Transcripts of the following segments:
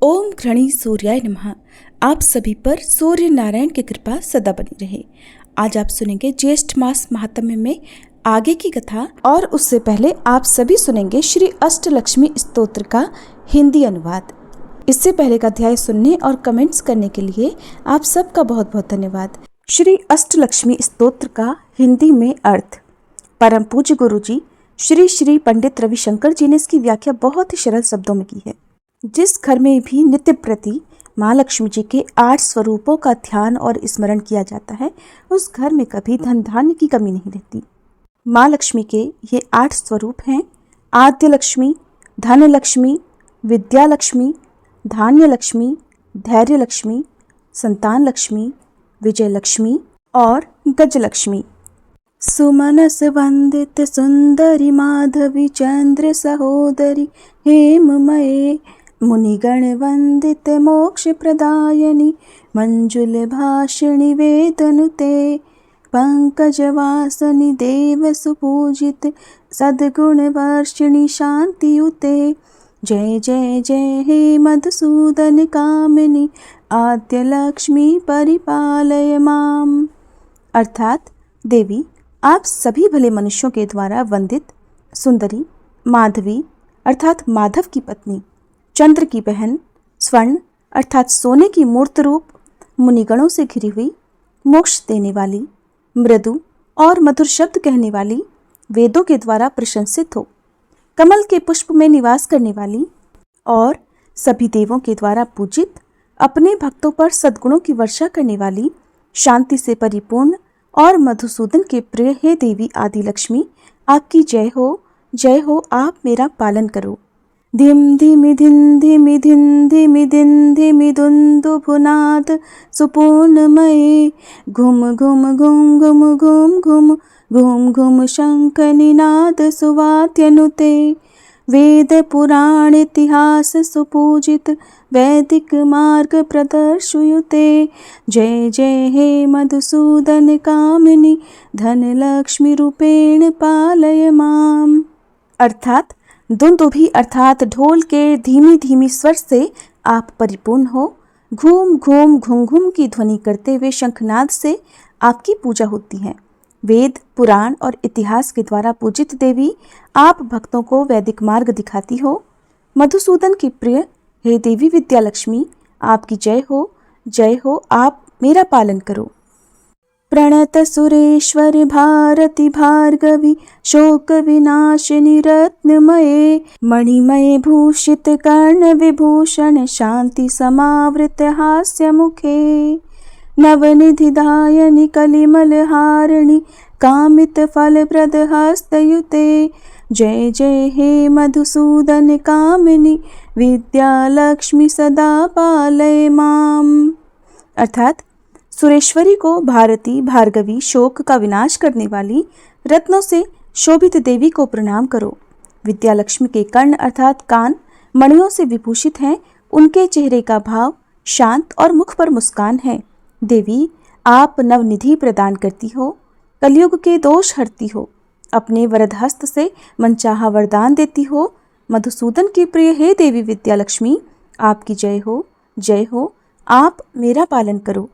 ओम घृणी सूर्याय नमः। आप सभी पर सूर्य नारायण की कृपा सदा बनी रहे। आज आप सुनेंगे ज्येष्ठ मास महात्म्य में आगे की कथा, और उससे पहले आप सभी सुनेंगे श्री अष्टलक्ष्मी स्तोत्र का हिंदी अनुवाद। इससे पहले का अध्याय सुनने और कमेंट्स करने के लिए आप सबका बहुत बहुत धन्यवाद। श्री अष्टलक्ष्मी स्तोत्र का हिंदी में अर्थ। परम पूज्य गुरु जी श्री श्री पंडित रविशंकर जी ने इसकी व्याख्या बहुत ही सरल शब्दों में की है। जिस घर में भी नित्य प्रति माँ लक्ष्मी जी के 8 स्वरूपों का ध्यान और स्मरण किया जाता है, उस घर में कभी धन धान्य की कमी नहीं रहती। माँ लक्ष्मी के ये 8 स्वरूप हैं: आद्य लक्ष्मी, धन लक्ष्मी, विद्या लक्ष्मी, धान्य लक्ष्मी, धैर्य लक्ष्मी, संतान लक्ष्मी, विजय लक्ष्मी और गज लक्ष्मी। सुमनस वंदित सुंदरी माधवी चंद्र सहोदरी हेममये, मुनिगण वंदित मोक्ष प्रदायिनी मंजुल भाषिणी वेदनुते, पंकज वासनी देव सुपूजित सद्गुण वर्षिणी शांतियुते। जय जय जय हे मधुसूदन कामिनी आद्य लक्ष्मी परिपालय माम। अर्थात देवी, आप सभी भले मनुष्यों के द्वारा वंदित सुंदरी, माधवी अर्थात माधव की पत्नी, चंद्र की बहन, स्वर्ण अर्थात सोने की मूर्त रूप, मुनिगणों से घिरी हुई, मोक्ष देने वाली, मृदु और मधुर शब्द कहने वाली, वेदों के द्वारा प्रशंसित हो, कमल के पुष्प में निवास करने वाली और सभी देवों के द्वारा पूजित, अपने भक्तों पर सद्गुणों की वर्षा करने वाली, शांति से परिपूर्ण और मधुसूदन के प्रिय हे देवी आदि लक्ष्मी, आपकी जय हो, आप मेरा पालन करो। धिम धिमि धिन धिमि धिन धिमि दिन धिमि दुन्दुभुनाद सुपूर्णमये, घुम घुम घुम घुम घुम घुम घुम घुम शंख निनाद सुवाद्यनुते। वेद पुराण इतिहास सुपूजित वैदिक मार्ग प्रदर्शयुते। जय जय हे मधुसूदन कामिनी धन लक्ष्मी रूपेण पालय माम। अर्थात दुंदुभी अर्थात ढोल के धीमी धीमी स्वर से आप परिपूर्ण हो। घूम घूम घुम घुम की ध्वनि करते हुए शंखनाद से आपकी पूजा होती है। वेद पुराण और इतिहास के द्वारा पूजित देवी, आप भक्तों को वैदिक मार्ग दिखाती हो। मधुसूदन की प्रिय हे देवी विद्या लक्ष्मी, आपकी जय हो, आप मेरा पालन करो। प्रणत सुरेश्वरी भारती भार्गवी शोक विनाशिनी रत्नमये, मणिमय भूषित कर्ण विभूषण शांति समावृत हास्य मुखे। नवनिधि दायनि कलिमल हारिणी कामित फल प्रद हस्तयुते। जय जय हे मधुसूदन कामिनी विद्या लक्ष्मी सदा पालय माम। अर्थात सुरेश्वरी को भारती भार्गवी शोक का विनाश करने वाली रत्नों से शोभित देवी को प्रणाम करो। विद्या लक्ष्मी के कर्ण अर्थात कान मणियों से विभूषित हैं। उनके चेहरे का भाव शांत और मुख पर मुस्कान है। देवी, आप नवनिधि प्रदान करती हो, कलयुग के दोष हरती हो, अपने वरद हस्त से मनचाहा वरदान देती हो। मधुसूदन की प्रिय हे देवी विद्या लक्ष्मी, आपकी जय हो, आप मेरा पालन करो।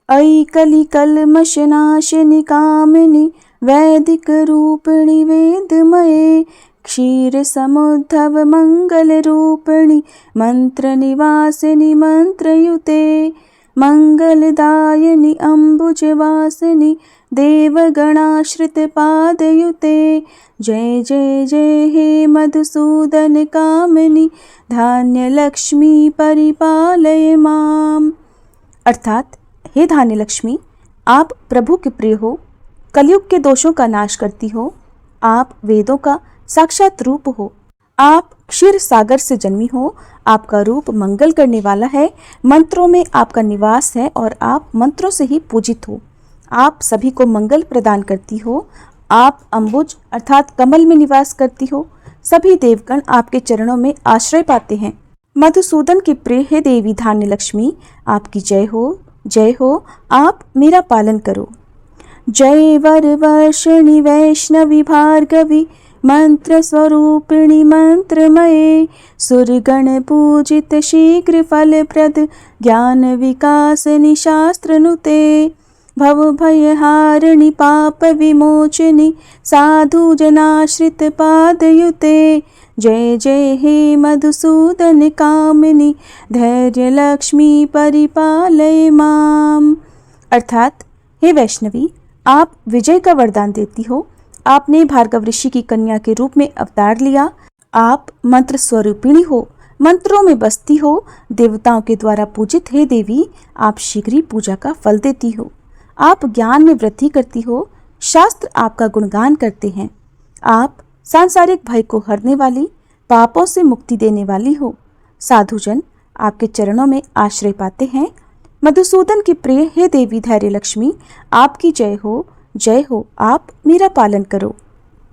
ऐ कलि कल्मषनाशिनी कामिनी वैदिक रूपिणी वेदमये, क्षीर समुद्धव मंगल रूपिणी मंत्र निवासिनी मंत्रयुते। मंगलदायिनी अम्बुजवासिनी देवगणाश्रित पादयुते। जय जय जय हे मधुसूदन कामिनी धान्य लक्ष्मी परिपालय माम। अर्थात हे धान्य लक्ष्मी, आप प्रभु के प्रिय हो, कलयुग के दोषों का नाश करती हो, आप वेदों का साक्षात रूप हो, आप क्षीर सागर से जन्मी हो, आपका रूप मंगल करने वाला है, मंत्रों में आपका निवास है और आप मंत्रों से ही पूजित हो। आप सभी को मंगल प्रदान करती हो। आप अम्बुज अर्थात कमल में निवास करती हो। सभी देवगण आपके चरणों में आश्रय पाते हैं। मधुसूदन की प्रिय हे देवी धान्य लक्ष्मी, आपकी जय हो, आप मेरा पालन करो। जय वर वर्षिणी वैष्णवी भार्गवी मंत्र स्वरूपिणी मंत्रमये, सुरगण पूजित शीघ्र फलप्रद, ज्ञान विकासनि शास्त्रनुते। भव भयहारिणि पाप विमोचिनि, साधु जनाश्रित पादयुते। जय जय हे मधुसूदन कामिनी, धैर्य लक्ष्मी परिपालय माम। अर्थात हे वैष्णवी, आप विजय का वरदान देती हो। आपने भार्गव ऋषि की कन्या के रूप में अवतार लिया। आप मंत्र स्वरूपिणी हो, मंत्रों में बसती हो, देवताओं के द्वारा पूजित। हे देवी, आप शीघ्र ही पूजा का फल देती हो। आप ज्ञान में वृद्धि करती हो, शास्त्र आपका गुणगान करते हैं। आप सांसारिक भय को हरने वाली, पापों से मुक्ति देने वाली हो। साधुजन आपके चरणों में आश्रय पाते हैं। मधुसूदन की प्रिय हे देवी धैर्य लक्ष्मी, आपकी जय हो, जय हो। आप मेरा पालन करो।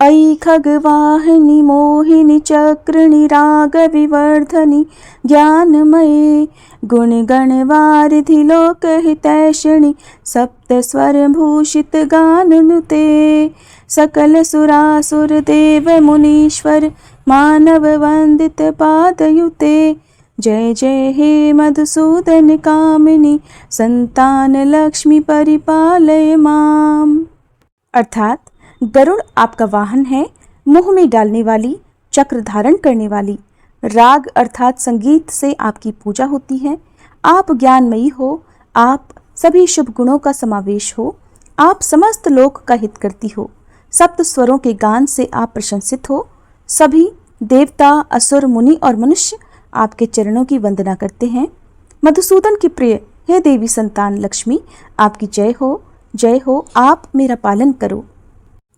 ऐ खगवाहिनी मोहिनी चक्रिणी राग विवर्धनी, ज्ञानमये गुणगणवारिधि लोकहितैषिणि, सप्त स्वर भूषित गाननुते। सकल सुरासुर देव मुनीश्वर, मानव वंदित पादयुते। जय जय हे मधुसूदन कामिनी, संतान लक्ष्मी परिपालय माम। अर्थात गरुड़ आपका वाहन है, मुंह में डालने वाली, चक्र धारण करने वाली। राग अर्थात संगीत से आपकी पूजा होती है। आप ज्ञानमयी हो, आप सभी शुभ गुणों का समावेश हो। आप समस्त लोक का हित करती हो। सप्त स्वरों के गान से आप प्रशंसित हो। सभी देवता, असुर, मुनि और मनुष्य आपके चरणों की वंदना करते हैं। मधुसूदन की प्रिय हे देवी संतान लक्ष्मी, आपकी जय हो, जय हो। आप मेरा पालन करो।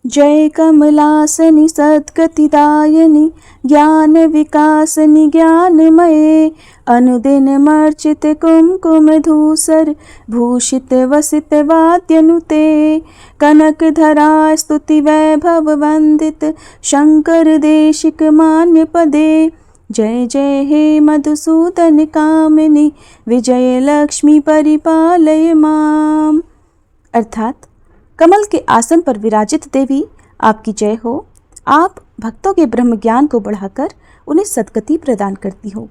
जय कमलासनि सद्गतिदायिनि, ज्ञान विकासनि ज्ञानमये। अनुदिन मर्चित कुमकुम धूसर, भूषित वसित वाद्यनुते। कनक धरा स्तुति वैभव वंदित, शंकर देशिक मान्य पदे। जय जय हे मधुसूदन कामिनी, विजय लक्ष्मी परिपालय माम। अर्थात कमल के आसन पर विराजित देवी, आपकी जय हो। आप भक्तों के ब्रह्म ज्ञान को बढ़ाकर उन्हें सद्गति प्रदान करती हो।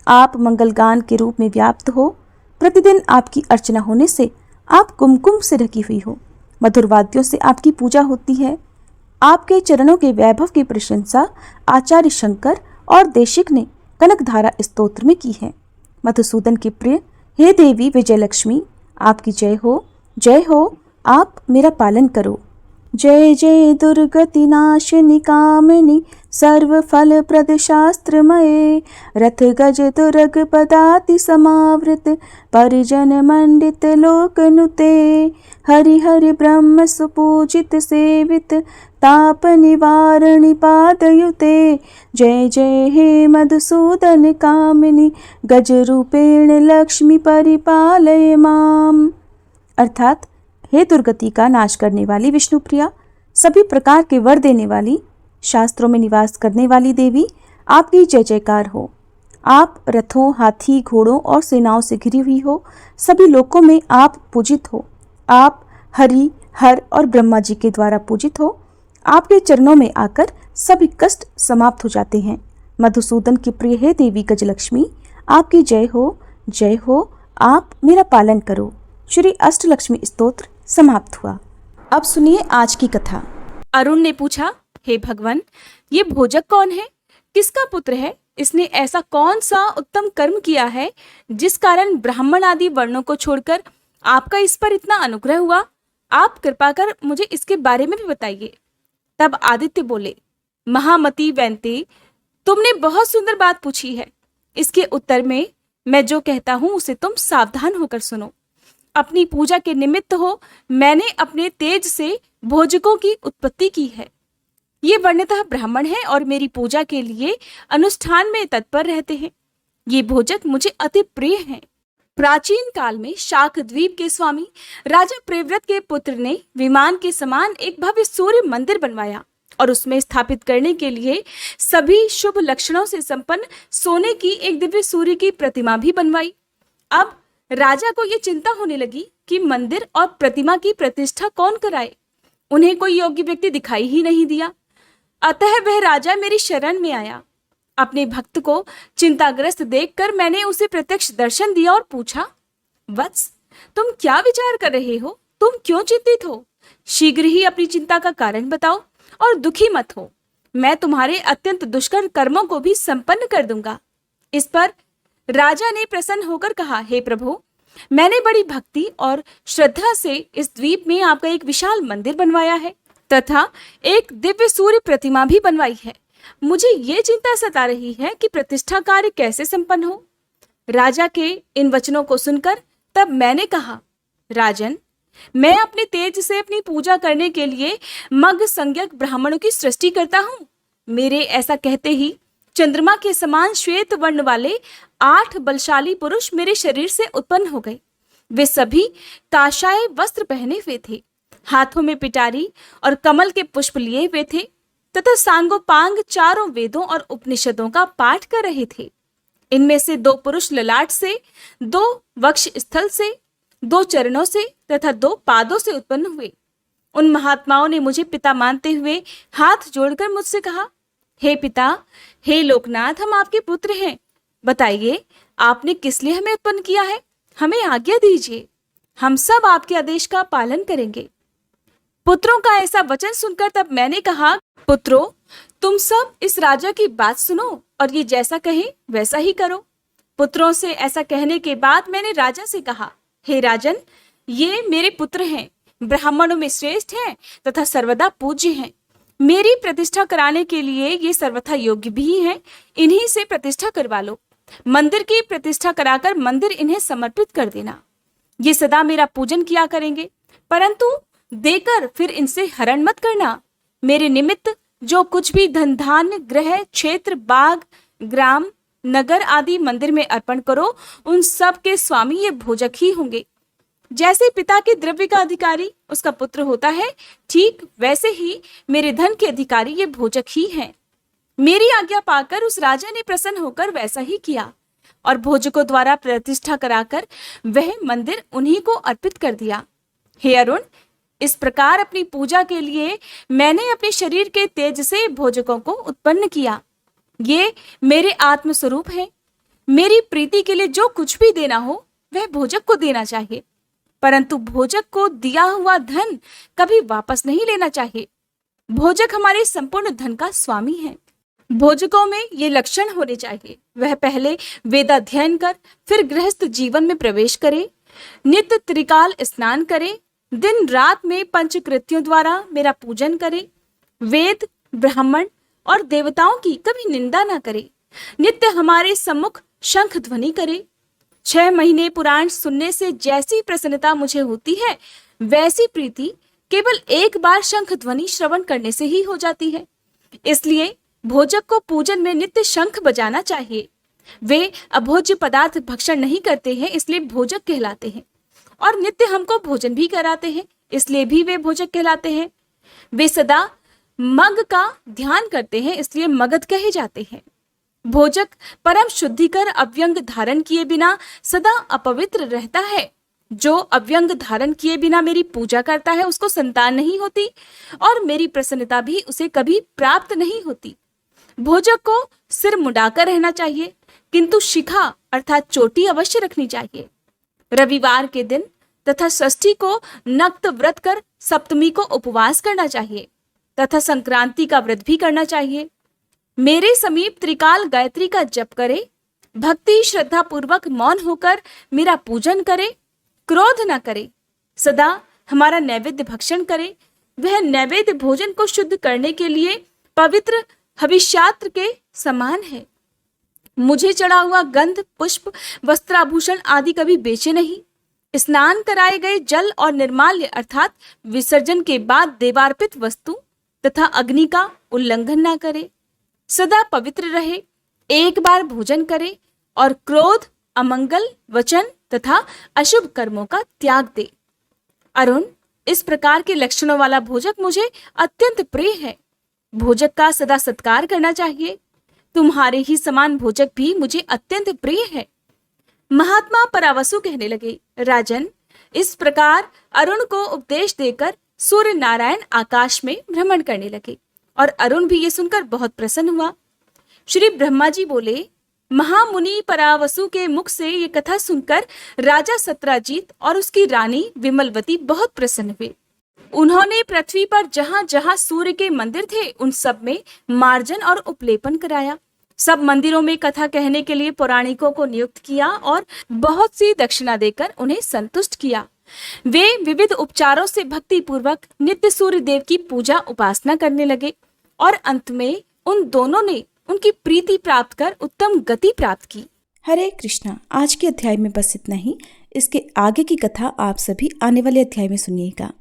आप मंगलगान के रूप में व्याप्त हो। प्रतिदिन आपकी अर्चना होने से आप कुमकुम से ढकी हुई हो। मधुर वाद्यों से आपकी पूजा होती है। आपके चरणों के वैभव की प्रशंसा आचार्य शंकर और देशिक ने कनकधारा स्तोत्र में की है। मधुसूदन की प्रिय हे देवी विजयलक्ष्मी, आपकी जय हो, जय हो। आप मेरा पालन करो। जय जय दुर्गति नाशिनी कामिनी, सर्व फल प्रद शास्त्रमये। रथ गज तुरग पदाति समावृत, परिजन मंडित लोकनुते। हरि हरि ब्रह्म सुपूजित सेवित, ताप निवारणि पादयुते। जय जय हे मधुसूदन कामिनी, गज रूपेण लक्ष्मी परिपालय माम। अर्थात हे दुर्गति का नाश करने वाली विष्णुप्रिया, सभी प्रकार के वर देने वाली, शास्त्रों में निवास करने वाली देवी, आपकी जय जयकार हो। आप रथों, हाथी, घोड़ों और सेनाओं से घिरी हुई हो। सभी लोकों में आप पूजित हो। आप हरि, हर और ब्रह्मा जी के द्वारा पूजित हो। आपके चरणों में आकर सभी कष्ट समाप्त हो जाते हैं। मधुसूदन की प्रिय हे देवी गजलक्ष्मी, आपकी जय हो, जय हो। आप मेरा पालन करो। श्री अष्टलक्ष्मी स्तोत्र समाप्त हुआ। अब सुनिए आज की कथा। अरुण ने पूछा, हे भगवान, ये भोजक कौन है? किसका पुत्र है? इसने ऐसा कौन सा उत्तम कर्म किया है जिस कारण ब्राह्मण आदि वर्णों को छोड़कर आपका इस पर इतना अनुग्रह हुआ? आप कृपा कर मुझे इसके बारे में भी बताइए। तब आदित्य बोले, महामती वैंते, तुमने बहुत सुंदर बात पूछी है। इसके उत्तर में मैं जो कहता हूं उसे तुम सावधान होकर सुनो। अपनी पूजा के निमित्त हो मैंने अपने तेज से भोजकों की उत्पत्ति की है। ये वर्णतः ब्राह्मण हैं और मेरी पूजा के लिए अनुष्ठान में तत्पर रहते हैं। ये भोजक मुझे अति प्रिय हैं। प्राचीन काल में शाक द्वीप के स्वामी राजा प्रियव्रत के पुत्र ने विमान के समान एक भव्य सूर्य मंदिर बनवाया और उसमें स्थापित करने के लिए सभी शुभ लक्षणों से संपन्न सोने की एक दिव्य सूर्य की प्रतिमा भी बनवाई। अब राजा को यह चिंता होने लगी कि मंदिर और प्रतिमा की प्रतिष्ठा कौन कराए। उन्हें कोई योग्य व्यक्ति दिखाई ही नहीं दिया। अतः वह राजा मेरी शरण में आया। अपने भक्त को चिंताग्रस्त देखकर मैंने उसे प्रत्यक्ष दर्शन दिया और पूछा, वत्स, तुम क्या विचार कर रहे हो? तुम क्यों चिंतित हो? शीघ्र ही अपनी चिंता का कारण बताओ और दुखी मत हो। मैं तुम्हारे अत्यंत दुष्कर कर्मों को भी संपन्न कर दूंगा। इस पर राजा ने प्रसन्न होकर कहा, हे प्रभु, मैंने बड़ी भक्ति और श्रद्धा से इस द्वीप में आपका एक विशाल मंदिर बनवाया है तथा एक दिव्य सूर्य प्रतिमा भी बनवाई है। मुझे ये चिंता सता रही है कि प्रतिष्ठा कार्य कैसे संपन्न हो। राजा के इन वचनों को सुनकर तब मैंने कहा, राजन, मैं अपने तेज से अपनी पूजा करने के लिए मग संज्ञक ब्राह्मणों की सृष्टि करता हूँ। मेरे ऐसा कहते ही चंद्रमा के समान श्वेत वर्ण वाले 8 बलशाली पुरुष मेरे शरीर से उत्पन्न हो गए। वे सभी काशाय वस्त्र पहने हुए थे, हाथों में पिटारी और कमल के पुष्प लिए हुए थे तथा सांगोपांग चारों वेदों और उपनिषदों का पाठ कर रहे थे। इनमें से 2 पुरुष ललाट से, 2 वक्ष स्थल से, 2 चरणों से तथा 2 पादों से उत्पन्न हुए। उन महात्माओं ने मुझे पिता मानते हुए हाथ जोड़कर मुझसे कहा, हे पिता, हे लोकनाथ, हम आपके पुत्र हैं। बताइए, आपने किस लिए हमें उत्पन्न किया है? हमें आज्ञा दीजिए, हम सब आपके आदेश का पालन करेंगे। पुत्रों का ऐसा वचन सुनकर तब मैंने कहा, पुत्रों, तुम सब इस राजा की बात सुनो और ये जैसा कहे वैसा ही करो। पुत्रों से ऐसा कहने के बाद मैंने राजा से कहा, हे राजन, ये मेरे पुत्र हैं, ब्राह्मणों में श्रेष्ठ हैं तथा सर्वदा पूज्य हैं। मेरी प्रतिष्ठा कराने के लिए ये सर्वथा योग्य भी हैं। इन्हीं से प्रतिष्ठा करवा लो। मंदिर की प्रतिष्ठा कराकर मंदिर इन्हें समर्पित कर देना। ये सदा मेरा पूजन किया करेंगे, परंतु देकर फिर इनसे हरण मत करना। मेरे निमित्त जो कुछ भी धन धान्य, ग्रह, क्षेत्र, बाग, ग्राम, नगर आदि मंदिर में अर्पण करो, उन सब के स्वामी ये भोजक ही होंगे। जैसे पिता के द्रव्य का अधिकारी उसका पुत्र होता है, ठीक वैसे ही मेरे धन के अधिकारी ये भोजक ही हैं। मेरी आज्ञा पाकर उस राजा ने प्रसन्न होकर वैसा ही किया और भोजकों द्वारा प्रतिष्ठा कराकर वह मंदिर उन्हीं को अर्पित कर दिया। हे अरुण, इस प्रकार अपनी पूजा के लिए मैंने अपने शरीर के तेज से भोजकों को उत्पन्न किया। ये मेरे आत्म स्वरूप है। मेरी प्रीति के लिए जो कुछ भी देना हो वह भोजक को देना चाहिए, परंतु भोजक को दिया हुआ धन कभी वापस नहीं लेना चाहिए। भोजक हमारे संपूर्ण धन का स्वामी है। भोजकों में ये लक्षण होने चाहिए, वह पहले वेदाध्ययन कर फिर गृहस्थ जीवन में प्रवेश करे, नित्य त्रिकाल स्नान करे, दिन रात में पंचकृत्यों द्वारा मेरा पूजन करे, वेद, ब्राह्मण और देवताओं की कभी निंदा ना करे, नित्य हमारे सम्मुख शंख ध्वनि करे। 6 महीने पुराण सुनने से जैसी प्रसन्नता मुझे होती है, वैसी प्रीति केवल एक बार शंख ध्वनि श्रवण करने से ही हो जाती है। इसलिए भोजक को पूजन में नित्य शंख बजाना चाहिए। वे अभोज्य पदार्थ भक्षण नहीं करते हैं, इसलिए भोजक कहलाते हैं, और नित्य हमको भोजन भी कराते हैं, इसलिए भी वे भोजक कहलाते हैं। वे सदा मग का ध्यान करते हैं, इसलिए मगध कहे जाते हैं। भोजक परम शुद्धिकर अव्यंग धारण किए बिना सदा अपवित्र रहता है। जो अव्यंग धारण किए बिना मेरी पूजा करता है उसको संतान नहीं होती और मेरी प्रसन्नता भी उसे कभी प्राप्त नहीं होती। भोजक को सिर मुंडाकर रहना चाहिए, किंतु शिखा अर्थात चोटी अवश्य रखनी चाहिए। रविवार के दिन तथा षष्ठी को नक्त व्रत कर सप्तमी को उपवास करना चाहिए तथा संक्रांति का व्रत भी करना चाहिए। मेरे समीप त्रिकाल गायत्री का जप करे, भक्ति श्रद्धा पूर्वक मौन होकर मेरा पूजन करे, क्रोध न करे, सदा हमारा नैवेद्य भक्षण करे। वह नैवेद्य भोजन को शुद्ध करने के लिए पवित्र हविष्यात्र के समान है। मुझे चढ़ा हुआ गंध, पुष्प, वस्त्राभूषण आदि कभी बेचे नहीं। स्नान कराए गए जल और निर्माल्य अर्थात विसर्जन के बाद देवार्पित वस्तु तथा अग्नि का उल्लंघन ना करे, सदा पवित्र रहे, एक बार भोजन करे और क्रोध, अमंगल वचन तथा अशुभ कर्मों का त्याग दे। अरुण, इस प्रकार के लक्षणों वाला भोजक मुझे अत्यंत प्रिय है। भोजक का सदा सत्कार करना चाहिए। तुम्हारे ही समान भोजक भी मुझे अत्यंत प्रिय है। महात्मा परावसु कहने लगे, राजन, इस प्रकार अरुण को उपदेश देकर सूर्य नारायण आकाश में भ्रमण करने लगे और अरुण भी ये सुनकर बहुत प्रसन्न हुआ। श्री ब्रह्मा जी बोले, महामुनि परावसु के मुख से ये कथा सुनकर राजा सत्राजीत और उसकी रानी विमलवती बहुत प्रसन्न हुए। उन्होंने पृथ्वी पर जहां जहां सूर्य के मंदिर थे उन सब में मार्जन और उपलेपन कराया। सब मंदिरों में कथा कहने के लिए पौराणिकों को नियुक्त किया और बहुत सी दक्षिणा देकर उन्हें संतुष्ट किया। वे विविध उपचारों से भक्ति पूर्वक नित्य सूर्य देव की पूजा उपासना करने लगे और अंत में उन दोनों ने उनकी प्रीति प्राप्त कर उत्तम गति प्राप्त की। हरे कृष्णा। आज के अध्याय में बस इतना ही। इसके आगे की कथा आप सभी आने वाले अध्याय में सुनिएगा।